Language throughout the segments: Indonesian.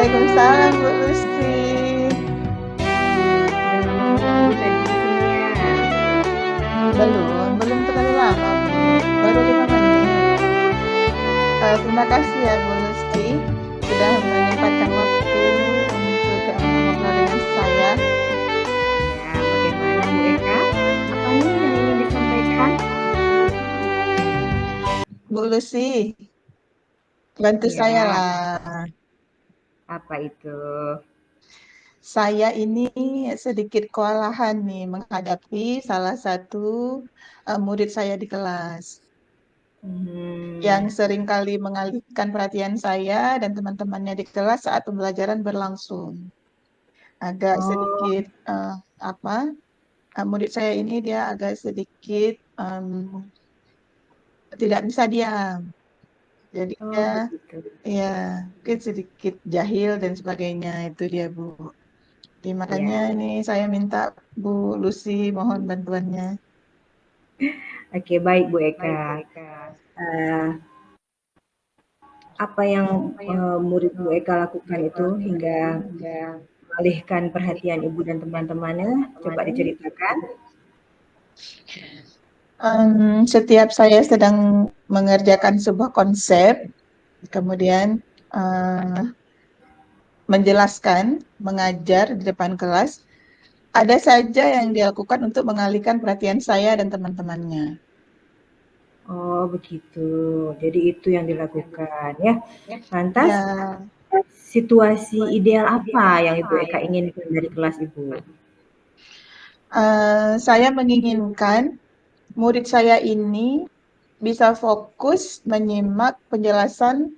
Waalaikumsalam Bu Lucy. Sudah langsung lanjut lagi ke sininya. Belum terlalu lama Bu, baru 5 menit. Terima kasih ya Bu Lucy sudah menyempatkan waktu untuk ngobrol dengan saya. Ya, bagaimana Bu Eka? Apa nih yang ingin disampaikan? Bu Lucy, bantu saya Ya, lah. apa itu? Saya ini sedikit kewalahan nih menghadapi salah satu murid saya di kelas yang Hmm. seringkali mengalihkan perhatian saya dan teman-temannya di kelas saat pembelajaran berlangsung. Agak Oh, sedikit apa? Murid saya ini dia agak sedikit tidak bisa diam. Jadi oh dia begitu. ya mungkin sedikit jahil dan sebagainya itu dia Bu. Jadi makanya Ya, ini saya minta Bu Lucy mohon bantuannya. oke baik Bu Eka. Eh, apa yang murid Bu Eka lakukan itu hingga mengalihkan perhatian Ibu dan teman-temannya? Coba diceritakan. Setiap saya sedang mengerjakan sebuah konsep, kemudian eh, menjelaskan, mengajar di depan kelas, ada saja yang dilakukan untuk mengalihkan perhatian saya dan teman-temannya. Oh begitu. Jadi itu yang dilakukan ya. Lantas Ya, situasi ideal apa yang Ibu Eka inginkan dari kelas Ibu? saya menginginkan murid saya ini bisa fokus menyimak penjelasan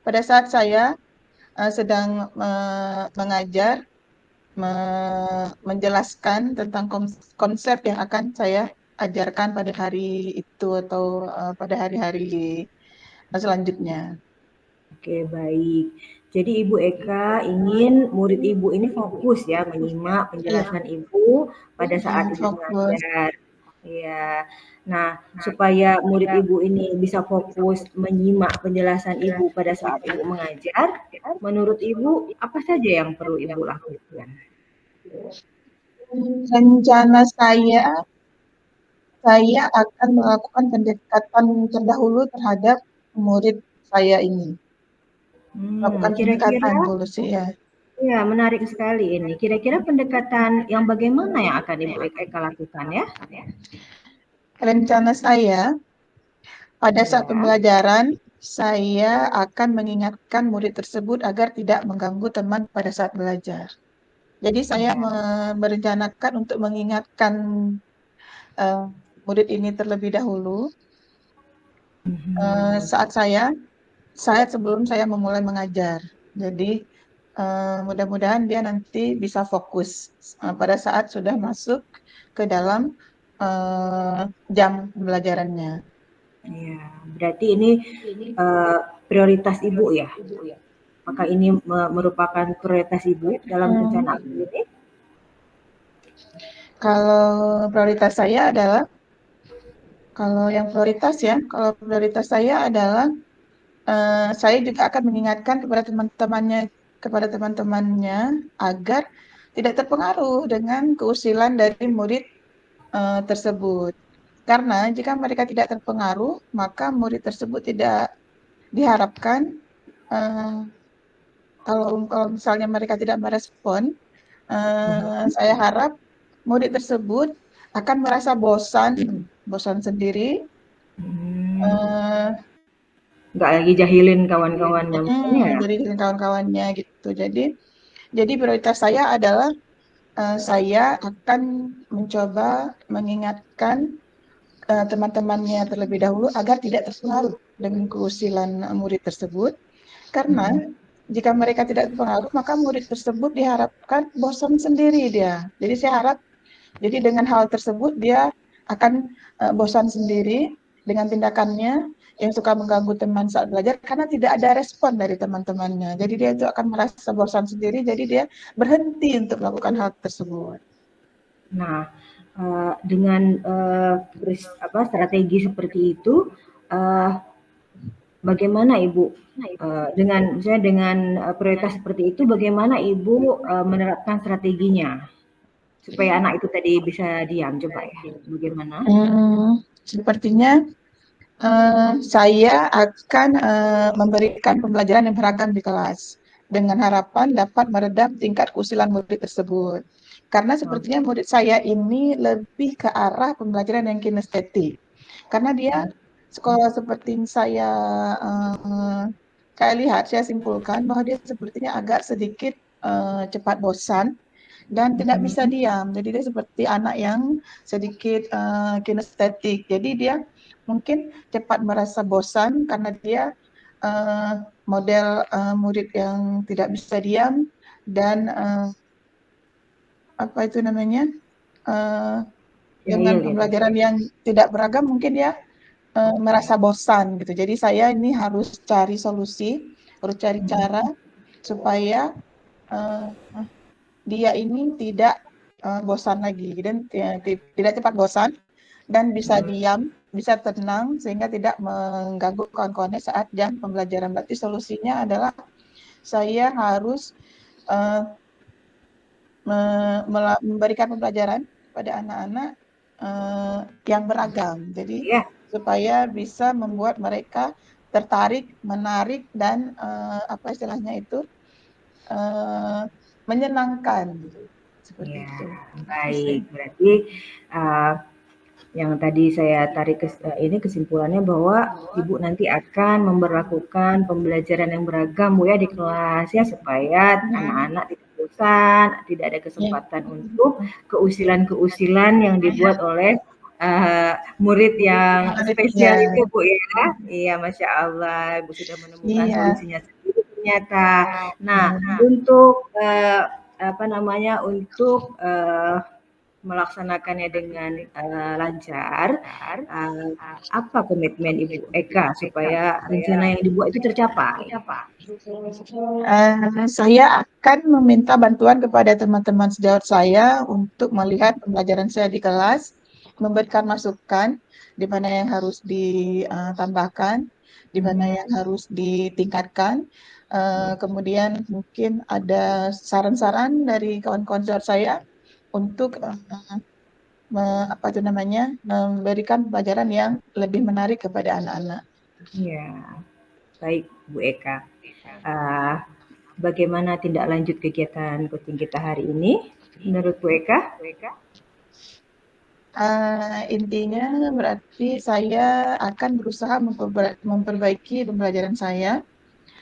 pada saat saya sedang mengajar, menjelaskan tentang konsep yang akan saya ajarkan pada hari itu atau pada hari-hari selanjutnya. Oke, baik. Jadi Ibu Eka ingin murid Ibu ini fokus ya menyimak Iya, penjelasan Ibu pada saat Ibu fokus. mengajar. Iya. Nah, supaya murid Ibu ini bisa fokus menyimak penjelasan Ibu pada saat Ibu mengajar, menurut Ibu apa saja yang perlu Ibu lakukan? Rencana saya akan melakukan pendekatan terdahulu terhadap murid saya ini. Melakukan Kira-kira pendekatan dulu sih ya. ya menarik sekali ini. Kira-kira pendekatan yang bagaimana yang akan Ibu Eka lakukan ya? Rencana saya pada saat Ya. pembelajaran, saya akan mengingatkan murid tersebut agar tidak mengganggu teman pada saat belajar. Jadi saya Ya. merencanakan untuk mengingatkan eh, murid ini terlebih dahulu Mhm. saat saya sebelum saya memulai mengajar. Jadi mudah-mudahan dia nanti bisa fokus pada saat sudah masuk ke dalam eh, jam pembelajarannya. Iya, berarti ini prioritas Ibu ya? Apakah ini merupakan prioritas Ibu dalam Hmm, rencana ini? Kalau prioritas saya adalah kalau prioritas saya adalah saya juga akan mengingatkan kepada teman-temannya agar tidak terpengaruh dengan keusilan dari murid tersebut. Karena jika mereka tidak terpengaruh, maka murid tersebut tidak diharapkan eh, kalau misalnya mereka tidak merespon, saya harap murid tersebut akan merasa bosan sendiri, Hmm, eh, nggak lagi jahilin kawan-kawannya mungkin ya? jadi dengan kawan-kawannya gitu. Jadi prioritas saya adalah saya akan mencoba mengingatkan teman-temannya terlebih dahulu agar tidak terpengaruh dengan keusilan murid tersebut. Karena Mhm. jika mereka tidak terpengaruh, maka murid tersebut diharapkan bosan sendiri dia. Jadi saya harap, jadi dengan hal tersebut dia akan bosan sendiri dengan tindakannya yang suka mengganggu teman saat belajar karena tidak ada respon dari teman-temannya. Jadi dia itu akan merasa bosan sendiri, jadi dia berhenti untuk melakukan hal tersebut. Nah, dengan strategi seperti itu, eee, bagaimana Ibu, dengan misalnya dengan, prioritas seperti itu bagaimana Ibu, menerapkan strateginya? Supaya anak itu tadi bisa diam, coba ya, bagaimana? Sepertinya saya akan memberikan pembelajaran yang beragam di kelas dengan harapan dapat meredam tingkat keusilan murid tersebut. Karena Oh, sepertinya murid saya ini lebih ke arah pembelajaran yang kinestetik. Karena dia sekolah seperti yang saya kayak lihat, saya simpulkan bahwa dia sepertinya agak sedikit cepat bosan dan tidak bisa mhm, diam. Jadi dia seperti anak yang sedikit kinestetik. Jadi dia mungkin cepat merasa bosan karena dia uh, model murid yang tidak bisa diam dan apa itu namanya uh, dengan jahil ya tadi? pembelajaran yang tidak beragam mungkin dia Oke, merasa bosan gitu. Jadi saya ini harus cari solusi, harus cari mhm, cara supaya uh, dia ini tidak bosan lagi dan tidak cepat bosan dan bisa mhm, diam, bisa tenang sehingga tidak mengganggu kawan-kawannya saat jam pembelajaran. Berarti solusinya adalah saya harus uh, memberikan pembelajaran pada anak-anak yang beragam. Jadi iya, supaya bisa membuat mereka tertarik, menarik dan apa istilahnya itu uh, menyenangkan gitu. Seperti iya, itu. baik. Berarti, eee, yang tadi saya tarik ini kesimpulannya bahwa Ibu nanti akan memberlakukan pembelajaran yang beragam Bu ya di kelas ya, supaya Hmm, anak-anak tidak bosan, tidak ada ya. kesempatan untuk keusilan-keusilan yang dibuat oleh, murid yang spesial Ya, itu Bu ya. Iya, Masya Allah, Ibu sudah menemukan iya. solusinya sendiri ternyata. Nah, untuk, apa namanya, untuk, melaksanakannya dengan, lancar, eee, apa komitmen Ibu Eka supaya rencana yang dibuat itu tercapai? Saya akan meminta bantuan kepada teman-teman sejawat saya untuk melihat pembelajaran saya di kelas, memberikan masukan di mana yang harus ditambahkan, di mana Mhm, yang harus ditingkatkan. Kemudian mungkin ada saran-saran dari kawan-kawan sejawat saya untuk apa itu namanya, memberikan pelajaran yang lebih menarik kepada anak-anak. iya, baik Bu Eka. Eee, Bagaimana tindak lanjut kegiatan coaching kita hari ini menurut Bu Eka? Intinya berarti saya akan berusaha memperbaiki pembelajaran saya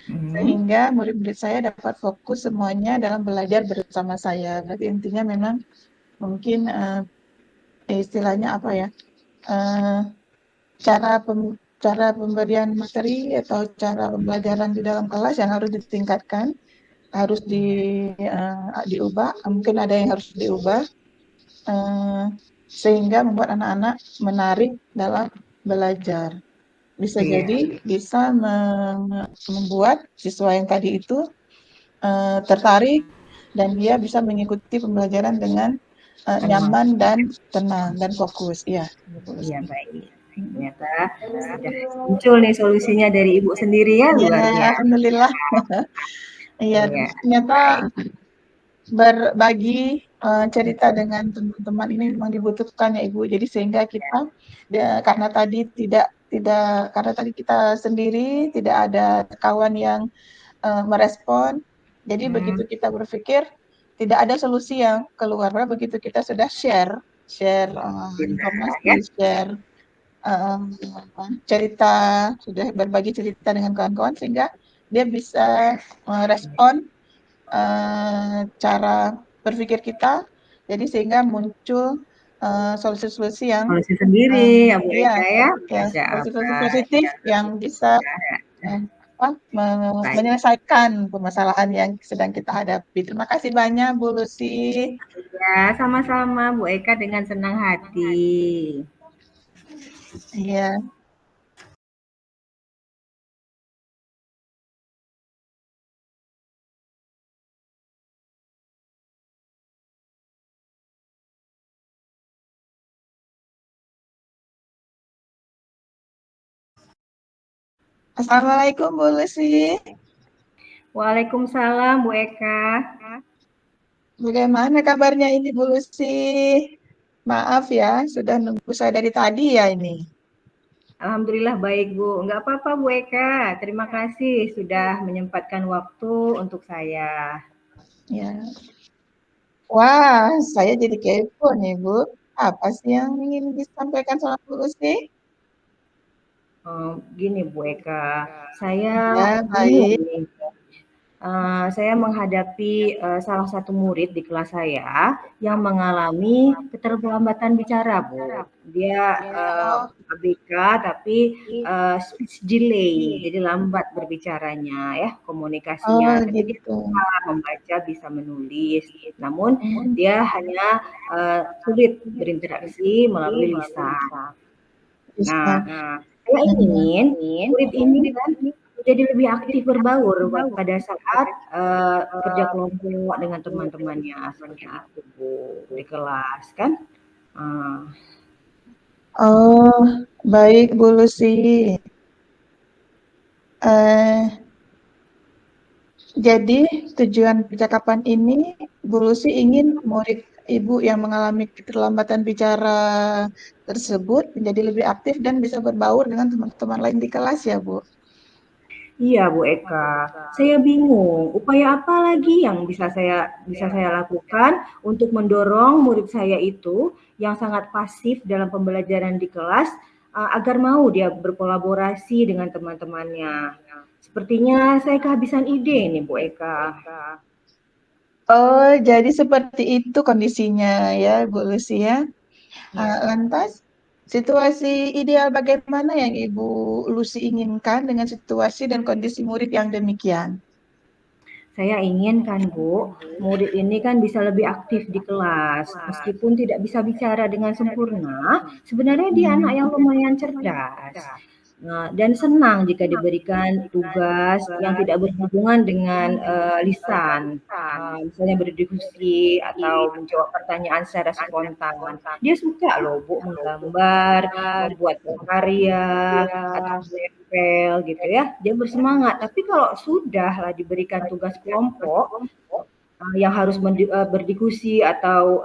Mhm, sehingga murid-murid saya dapat fokus semuanya dalam belajar bersama saya. Berarti intinya memang mungkin istilahnya apa ya? eh, cara cara pemberian materi atau cara pembelajaran di dalam kelas yang harus ditingkatkan, harus diubah. Mungkin ada yang harus diubah eh, sehingga membuat anak-anak menarik dalam belajar. Bisa iya, jadi bisa membuat siswa yang tadi itu tertarik dan dia bisa mengikuti pembelajaran dengan tenang. nyaman dan tenang dan fokus. Iya, Iya, baik. Ternyata sudah muncul nih solusinya dari Ibu sendiri ya, ya, luar biasa. alhamdulillah. Iya, Iya, ternyata baik. berbagi cerita dengan teman-teman ini memang dibutuhkan ya Ibu. Jadi sehingga kita karena tadi tidak tidak karena tadi kita sendiri tidak ada kawan yang merespon. Jadi begitu Mhm, kita berpikir tidak ada solusi yang keluar. Karena begitu kita sudah share share alhamdulillah informasi, ya. share eh, cerita, sudah berbagi cerita dengan kawan-kawan sehingga dia bisa merespon cara berpikir kita, jadi sehingga muncul solusi-solusi yang Solusi sendiri uh, ya Bu ya, Eka ya. ya Masya solusi-solusi Allah. positif yang bisa uh, apa, Baik. menyelesaikan permasalahan yang sedang kita hadapi. Terima kasih banyak Bu Lucy. Ya, sama-sama Bu Eka dengan senang hati. Iya. Assalamualaikum Bu Lucy. Waalaikumsalam Bu Eka. Bagaimana kabarnya ini Bu Lucy? Maaf ya, sudah nunggu saya dari tadi ya ini. Alhamdulillah baik Bu. Enggak apa-apa Bu Eka. Terima kasih sudah menyempatkan waktu untuk saya. Ya. Wah, saya jadi kepo nih Bu. Apa sih yang ingin disampaikan sama Bu Lucy? Gini Bu Eka, saya Ya, bingung baik. nih. Saya menghadapi salah satu murid di kelas saya yang mengalami keterlambatan bicara, Bu. Dia Oh, ABK tapi speech delay, jadi lambat berbicaranya ya komunikasinya. oh Tapi dia gitu. bisa membaca, bisa menulis. Namun Hmm, dia hanya sulit berinteraksi melalui lisan. Nah, bisa. saya Hmm. ingin murid ini kan jadi lebih aktif berbaur pada saat kerja kelompok dengan teman-temannya seperti itu Bu di kelas kan. Eh, Oh, baik Bu Lucy. Eh, Jadi tujuan percakapan ini Bu Lucy ingin murid Ibu yang mengalami keterlambatan bicara tersebut menjadi lebih aktif dan bisa berbaur dengan teman-teman lain di kelas ya Bu. iya Bu Eka, saya bingung upaya apa lagi yang bisa saya lakukan untuk mendorong murid saya itu yang sangat pasif dalam pembelajaran di kelas agar mau dia berkolaborasi dengan teman-temannya. Sepertinya saya kehabisan ide nih Bu Eka. Oh, jadi seperti itu kondisinya ya Bu Lucy ya. Ya. Lantas situasi ideal bagaimana yang Ibu Lucy inginkan dengan situasi dan kondisi murid yang demikian? Saya ingin kan Bu, murid ini kan bisa lebih aktif di kelas. Meskipun tidak bisa bicara dengan sempurna, sebenarnya dia anak Hmm. yang lumayan cerdas. Nah, dan senang jika diberikan tugas yang tidak berhubungan dengan lisan. Misalnya berdiskusi atau menjawab pertanyaan secara spontan. Dia suka loh Bu menggambar, membuat karya, atau menempel gitu ya. Dia bersemangat. Tapi kalau sudah lah diberikan tugas kelompok yang harus berdiskusi atau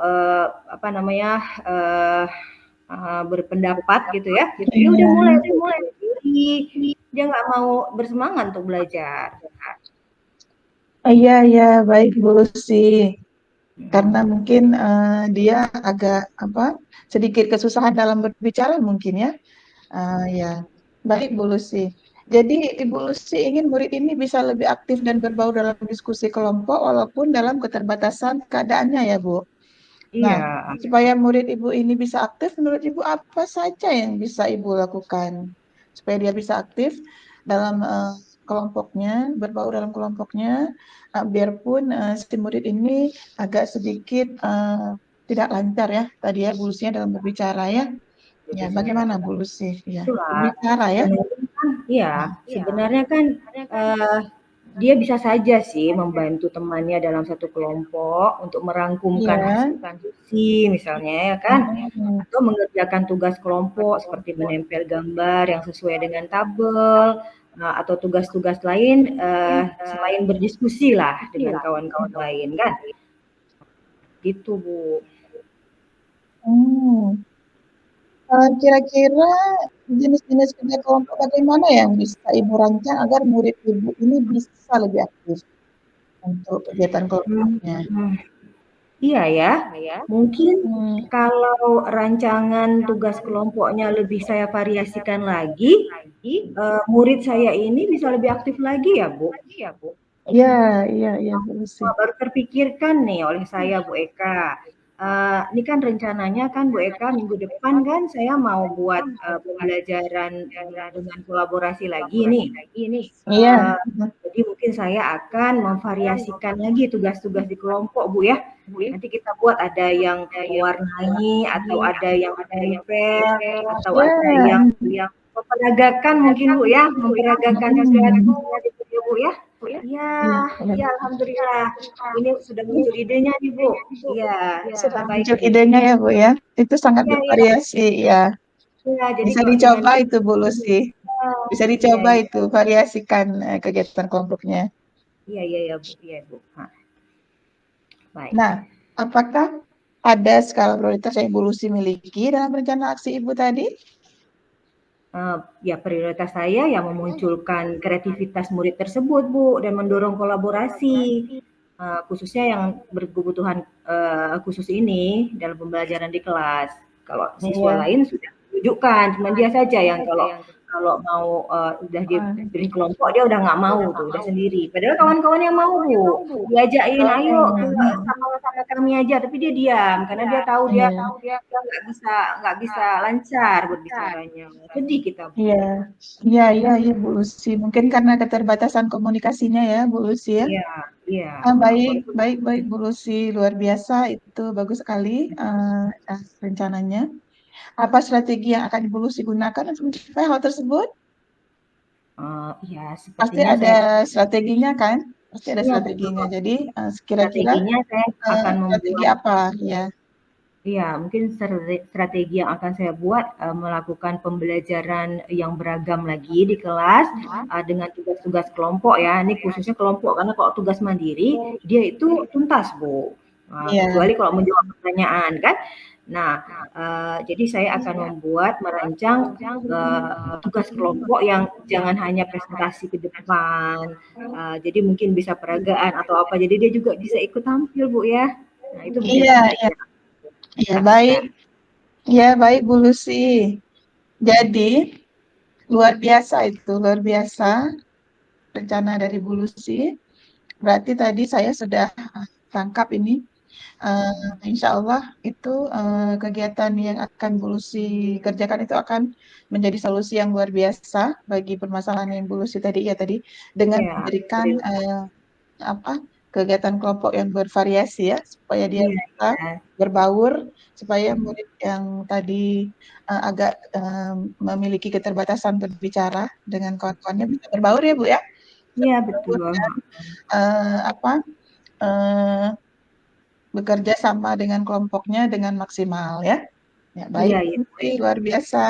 apa namanya uh, berpendapat gitu ya, dia udah mulai Iya. tuh diri, dia nggak mau bersemangat untuk belajar. Iya, iya, baik Bu Lucy. Karena Hmm. mungkin dia agak apa sedikit kesusahan dalam berbicara mungkin ya. Ya, baik Bu Lucy. Jadi Ibu Lucy ingin murid ini bisa lebih aktif dan berbaur dalam diskusi kelompok walaupun dalam keterbatasan keadaannya ya Bu. Nah, Iya, supaya murid Ibu ini bisa aktif, menurut Ibu apa saja yang bisa Ibu lakukan supaya dia bisa aktif dalam kelompoknya, berbaur dalam kelompoknya, biarpun si murid ini agak sedikit tidak lancar ya tadi ya Bu Lucy dalam berbicara ya. Ya, bagaimana Bu Lucy? Ya, itulah. berbicara ya. Sebenarnya kan, iya, sebenarnya kan eh, dia bisa saja sih membantu temannya dalam satu kelompok untuk merangkumkan Iya. hasil diskusi misalnya ya kan, Hmm. atau mengerjakan tugas kelompok seperti menempel gambar yang sesuai dengan tabel, atau tugas-tugas lain selain berdiskusi lah dengan kawan-kawan lain kan, gitu Bu. Hmm. Kira-kira jenis-jenis kerja kelompok bagaimana yang bisa Ibu rancang agar murid Ibu ini bisa lebih aktif untuk kegiatan kelompoknya? Hmm. Iya ya, mungkin Hmm. kalau rancangan tugas kelompoknya lebih saya variasikan lagi, murid saya ini bisa lebih aktif lagi ya Bu. Iya, iya, iya, Bu Lucy. Baru terpikirkan nih oleh saya Bu Eka. Ini kan rencananya kan Bu Eka minggu depan kan saya mau buat pembelajaran dengan kolaborasi lagi nih. Iya. Jadi mungkin saya akan memvariasikan lagi tugas-tugas di kelompok Bu ya. Nanti kita buat ada yang mewarnai atau ada yang menempel atau ada Ya. yang memperagakan mungkin Bu ya, memperagakan Hmm. semuanya gitu ya Bu ya. Iya, Iya, iya iya. alhamdulillah. Ini sudah muncul idenya nih Bu. Iya, Sudah baik muncul Bu. idenya ya, Bu ya. Itu sangat Iya, iya, bervariasi ya. iya. Jadi Bisa kalau dengan dicoba itu Bu Lucy. Bisa iya, dicoba iya. itu, variasikan kegiatan kelompoknya. Iya, iya, iya, Bu. Iya, Bu. Nah, baik. Nah, apakah ada skala prioritas yang Ibu Lucy miliki dalam rencana aksi Ibu tadi? Ya prioritas saya yang memunculkan kreativitas murid tersebut, Bu, dan mendorong kolaborasi, khususnya yang berkebutuhan khusus ini dalam pembelajaran di kelas. Kalau siswa Iya. lain sudah tunjukkan, cuma dia saja yang kalau kalau mau udah diberi kelompok dia udah nggak mau tuh, udah sendiri. Padahal kawan-kawan yang mau Bu, diajakin ayo ke Oh, sama-sama kami aja, tapi dia diam karena dia tahu dia iya. dia nggak bisa lancar berbicaranya. Sedih kita Bu. Iya, iya, iya, iya, Bu Lucy. Mungkin karena keterbatasan komunikasinya ya, Bu Lucy ya. Iya, iya. Baik, baik, baik, Bu Lucy. Luar biasa, itu bagus sekali rencananya. Apa strategi yang akan Ibu Lucy gunakan untuk mencapai hal tersebut? Ya Pasti sepertinya ada saya strateginya kan? Pasti ada iya betul. strateginya. Jadi, kira-kira Strateginya saya akan strategi membuat apa? Ya, iya, mungkin strategi yang akan saya buat melakukan pembelajaran yang beragam lagi di kelas dengan tugas-tugas kelompok ya. Ini khususnya kelompok karena kalau tugas mandiri dia itu tuntas, Bu. iya, Kecuali kalau menjawab pertanyaan kan. Nah, jadi saya akan merancang tugas kelompok yang jangan hanya presentasi ke depan. Jadi mungkin bisa peragaan atau apa. Jadi dia juga bisa ikut tampil, Bu ya. Nah, itu mungkin iya, iya, strategi yang iya, baik. lakukan. Ya, baik, Bu Lucy. Jadi, luar biasa itu, luar biasa rencana dari Bu Lucy. Berarti tadi saya sudah tangkap ini. Insya Allah itu kegiatan yang akan Bu Lucy kerjakan itu akan menjadi solusi yang luar biasa bagi permasalahan yang Bu Lucy tadi ya tadi dengan Iya, memberikan alhamdulillah. apa kegiatan kelompok yang bervariasi ya supaya dia Iya, bisa iya. berbaur supaya murid yang tadi agak memiliki keterbatasan berbicara dengan kawan-kawannya bisa berbaur ya Bu ya. Iya, Berbaur betul. dan apa eh, bekerja sama dengan kelompoknya dengan maksimal ya. Ya, baik, Iya, Bu iya, Lucy, baik. luar biasa.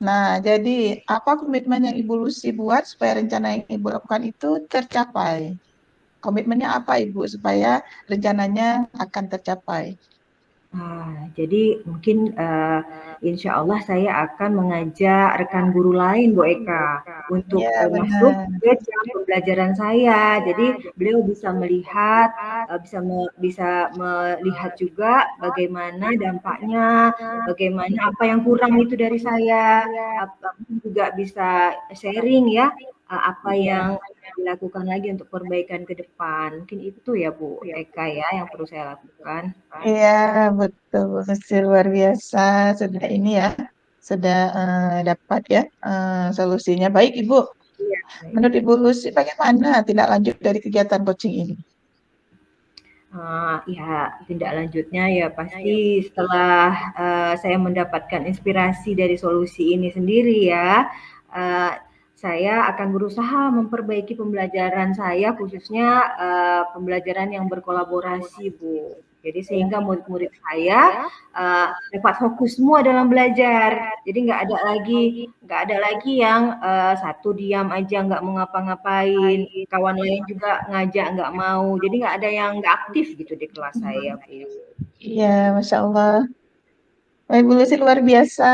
Nah, jadi apa komitmen yang Ibu Lucy buat supaya rencana yang Ibu lakukan itu tercapai? Komitmennya apa Ibu supaya rencananya akan tercapai? Jadi mungkin insya Allah saya akan mengajak rekan guru lain, Bu Eka, untuk Ya, masuk benar. ke jam pembelajaran saya. Jadi beliau bisa melihat, bisa melihat juga bagaimana dampaknya, bagaimana apa yang kurang itu dari saya, mungkin juga bisa sharing ya, apa Iya, yang dilakukan lagi untuk perbaikan ke depan. Mungkin itu ya Bu Eka ya yang perlu saya lakukan. iya, betul, Bu Lucy, luar biasa. Sudah ini ya, sudah dapat ya solusinya. Baik, Ibu. Iya, baik. Menurut Ibu Lucy, bagaimana tindak lanjut dari kegiatan coaching ini? Ya tindak lanjutnya ya pasti setelah, saya mendapatkan inspirasi dari solusi ini sendiri ya, eee, saya akan berusaha memperbaiki pembelajaran saya khususnya, pembelajaran yang berkolaborasi, Bu. Jadi sehingga murid-murid saya, eee, dapat fokus semua dalam belajar. Jadi nggak ada lagi yang, satu diam aja nggak mau ngapa-ngapain, kawan lain juga ngajak nggak mau, jadi nggak ada yang nggak aktif gitu di kelas saya, Bu. Iya, Masya Allah. Ibu Lucy luar biasa.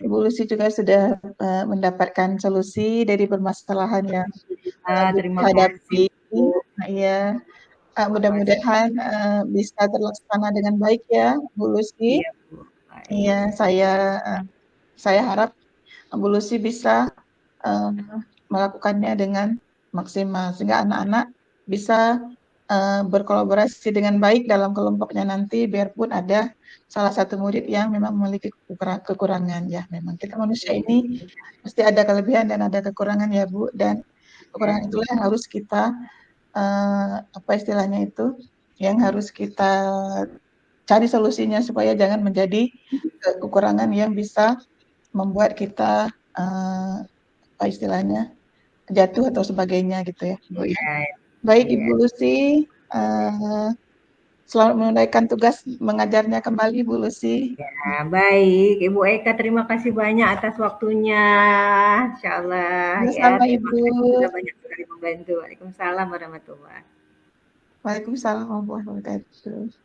Ibu Lucy juga sudah mendapatkan solusi dari permasalahan yang Terima kasih, dihadapi. Bu. Nah, iya, Terima kasih. mudah-mudahan bisa terlaksana dengan baik ya, Bu Lucy. Iya, Bu, baik. Iya, saya harap Bu Lucy bisa eh, melakukannya dengan maksimal sehingga anak-anak bisa berkolaborasi dengan baik dalam kelompoknya nanti biarpun ada salah satu murid yang memang memiliki kekurangan ya memang kita manusia Iya, ini pasti ada kelebihan dan ada kekurangan ya Bu dan kekurangan iya. itulah yang harus kita apa istilahnya itu yang harus kita cari solusinya supaya jangan menjadi kekurangan yang bisa membuat kita apa istilahnya jatuh atau sebagainya gitu ya Bu ya. Iya, Baik iya. Ibu Lucy, eh, selamat menunaikan tugas mengajarnya kembali Bu Lucy. Ya, baik, Ibu Eka, terima kasih banyak atas waktunya. Insya Allah ya, Sama-sama terima Ibu. kasih sudah banyak sekali membantu. Waalaikumsalam warahmatullahi wabarakatuh. Waalaikumsalam warahmatullahi wabarakatuh.